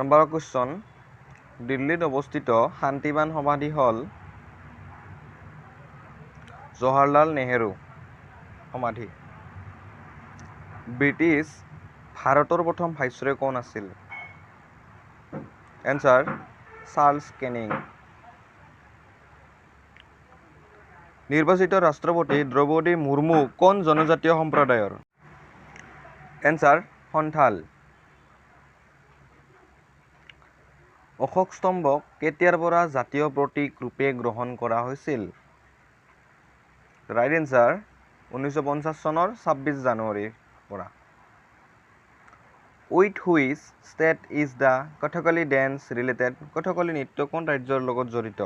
Number question দিল্লীত অৱস্থিত শান্তিবান সমাধি হ'ল জৱাহৰলাল নেহেৰু সমাধি। ব্ৰিটিছ ভাৰতৰ প্ৰথম ভাইচৰয় কোন আছিল? Answer Charles Canning. নিৰ্বাচিত ৰাষ্ট্ৰপতি দ্ৰৌপদী মুৰ্মু কোন জনজাতীয় সম্প্ৰদায়ৰ? এনচাৰ সন্থাল। অশোক স্তম্ভক কেতিয়াৰ পৰা জাতীয় প্ৰতীক ৰূপে গ্ৰহণ কৰা হৈছিল? ৰাইট এনচাৰ 1950 চনৰ 26 জানুৱাৰীৰ পৰা। With which state is the Kathakali dance related? Kathakali নৃত্য কোন ৰাজ্যৰ লগত জড়িত?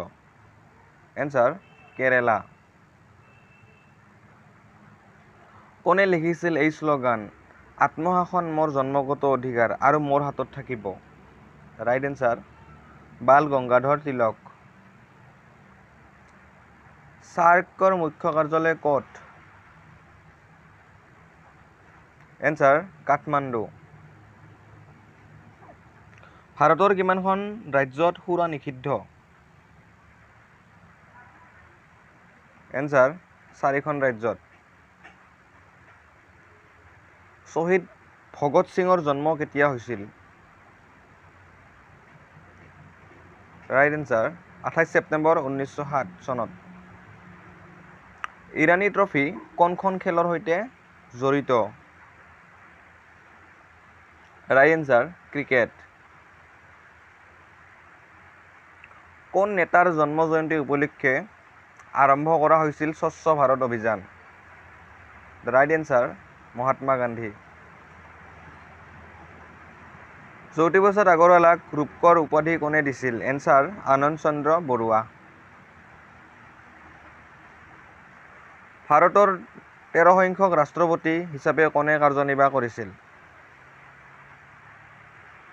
এনচাৰ কেৰেলা। কোনে লিখিছিল এই শ্লোগান আত্মশাসন মোৰ জন্মগত অধিকাৰ আৰু মোৰ হাতত থাকিব? Right answer Bal Gangadhar Tilak. সাৰ্কৰ মুখ্য কাৰ্যালয় ক'ত? এনচাৰ কাঠমাণ্ডু। ভাৰতৰ কিমানখন ৰাজ্যত সুৰা নিষিদ্ধ? এনচাৰ 4খন ৰাজ্যত। শ্বহীদ ভগত সিঙৰ জন্ম কেতিয়া হৈছিল? ৰাইট এনচাৰ 28 ছেপ্টেম্বৰ 1907 চনত। ইৰাণী ট্ৰফী কোনখন খেলৰ সৈতে জড়িত? Right answer cricket. কোন নেতাৰ জন্ম জয়ন্তী উপলক্ষে আৰম্ভ কৰা হৈছিল স্বচ্ছ ভাৰত অভিযান? Right answer Mahatma Gandhi. জ্যোতিপ্ৰসাদ আগৰৱালাক ৰূপকৰ উপাধি কোনে দিছিল? এনচাৰ আনন্দ চন্দ্ৰ বৰুৱা। ভাৰতৰ 13 সংখ্যক ৰাষ্ট্ৰপতি হিচাপে কোনে কাৰ্যনিৰ্বাহ কৰিছিল?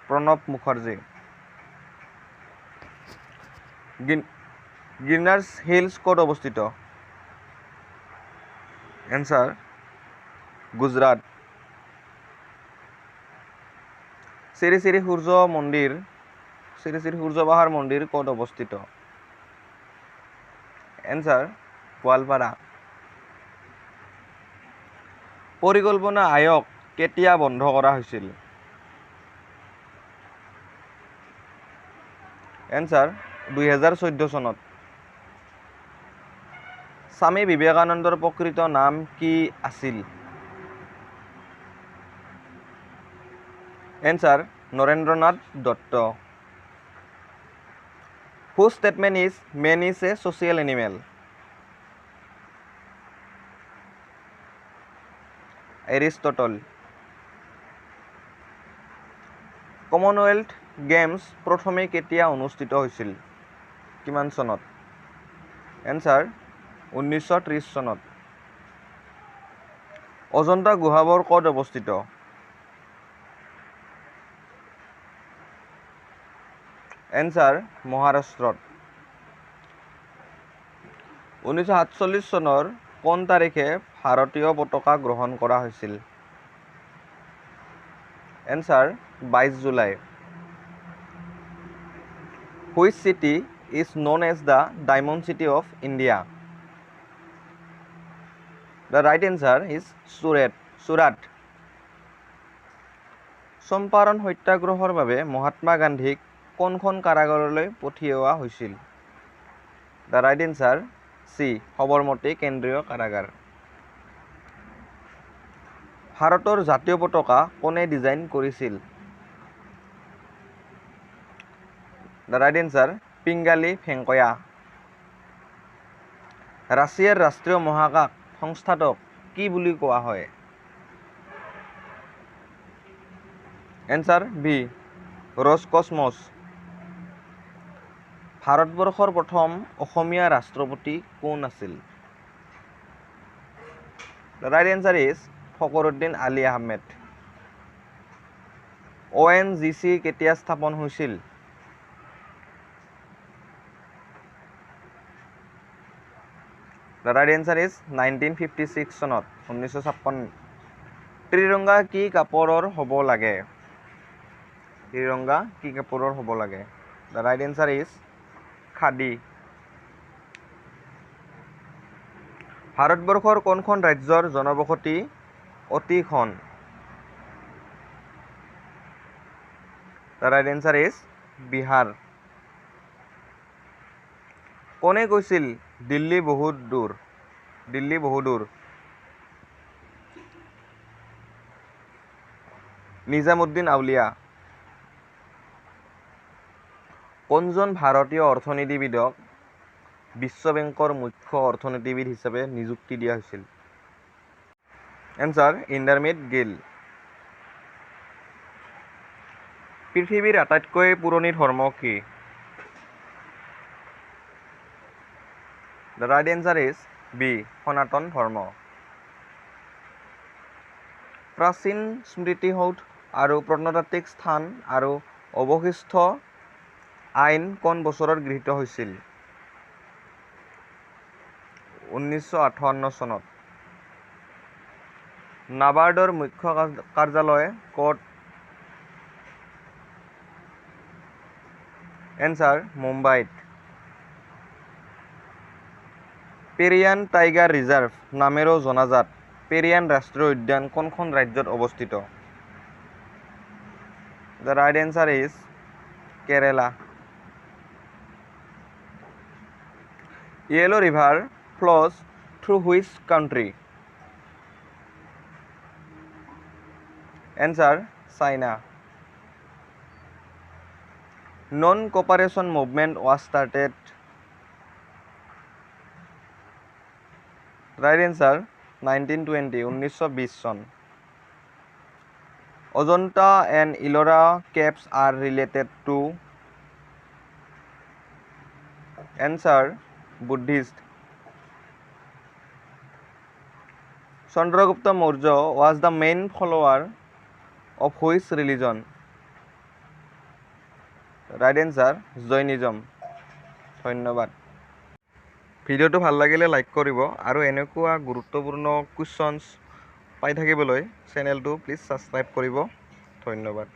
প্ৰণৱ মুখাৰ্জী। গিৰ্নাৰ্ছ হিলছ ক'ত অৱস্থিত? এনচাৰ গুজৰাট। শ্ৰী শ্ৰী সূৰ্য পাহাৰ মন্দিৰ ক'ত অৱস্থিত? এনচাৰ গোৱালপাৰা। পৰিকল্পনা আয়োগ কেতিয়া বন্ধ কৰা হৈছিল? এনচাৰ 2014 চনত। স্বামী বিবেকানন্দৰ প্ৰকৃত নাম কি আছিল? Answer Narendranath Datta. Who statement is man is a social animal? Aristotle. Commonwealth Games প্ৰথমে কেতিয়া অনুষ্ঠিত হৈছিল? কিমান চনত? এনচাৰ 1930 চনত। অজন্তা গুহাবোৰ ক'ত অৱস্থিত? এনচাৰ মহাৰাষ্ট্ৰত। 1947 চনৰ কোন তাৰিখে ভাৰতীয় পতাকা গ্ৰহণ কৰা হৈছিল? Answer 22 July. Which city is known as the diamond city of India? The right answer is Surat. Champaran সত্যাগ্ৰহৰ বাবে মহাত্মা গান্ধীক কোনখন কাৰাগাৰলৈ পঠিওৱা হৈছিল? The right answer C Sabarmati কেন্দ্ৰীয় কাৰাগাৰ। ভাৰতৰ জাতীয় পতাকা কোনে ডিজাইন কৰিছিল? The right answer Pingali Venkayya. ৰাছিয়াৰ ৰাষ্ট্ৰীয় মহাকাশ সংস্থাটোক কি বুলি কোৱা হয়? Answer B Roscosmos. ভাৰতবৰ্ষৰ প্ৰথম অসমীয়া ৰাষ্ট্ৰপতি কোন আছিল? The right answer is Fakhruddin Ali Ahmed. ONGC কেতিয়া স্থাপন হৈছিল? দ্য ৰাইট এনচাৰ ইজ 1956 চনত 1956। ত্ৰিৰংগা কি কাপোৰৰ হ'ব লাগে? তিৰংগা কি কাপোৰৰ হ'ব লাগে? The right answer is khadi. ভাৰতবৰ্ষৰ কোনখন ৰাজ্যৰ জনবসতি অতি ঘন? The right answer is Bihar. কোনে কৈছিল দিল্লী বহুত দূৰ? দিল্লী বহু দূৰ। নিজামুদ্দিন আউলিয়া। কোনজন ভাৰতীয় অৰ্থনীতিবিদক বিশ্ব বেংকৰ মুখ্য অৰ্থনীতিবিদ হিচাপে নিযুক্তি দিয়া হৈছিল? এনচাৰ ইন্দ্ৰমিত গিল। পৃথিৱীৰ আটাইতকৈ পুৰণি ধৰ্ম কি? The right answer is B Sanatan Dharma. প্ৰাচীন স্মৃতিসৌধ আৰু প্ৰত্নতাত্ত্বিক স্থান আৰু অৱশিষ্ট আইন কোন বছৰত গৃহীত হৈছিল? 1958 চনত। নাবাৰ্ডৰ মুখ্য কাৰ্যালয় ক'ত? এনচাৰ মুম্বাইত। পেৰিয়ান টাইগাৰ ৰিজাৰ্ভ নামেৰেও জনাজাত পেৰিয়ান ৰাষ্ট্ৰীয় উদ্যান কোনখন ৰাজ্যত অৱস্থিত? The right answer is Kerala. Yellow River flows through which country? Answer China. Non-cooperation movement was started. Right answer 1920 1920 চন. Ajanta and Ellora caves are related to. Answer Buddhist. Chandragupta Maurya was the main follower of which religion? Right answer Jainism. ধন্যবাদ। ভিডিঅ'টো ভাল লাগিলে like কৰিব আৰু এনেকুৱা গুৰুত্বপূৰ্ণ questions পাই থাকিবলৈ চেনেলটো প্লিজ ছাবস্ক্ৰাইব কৰিব। ধন্যবাদ।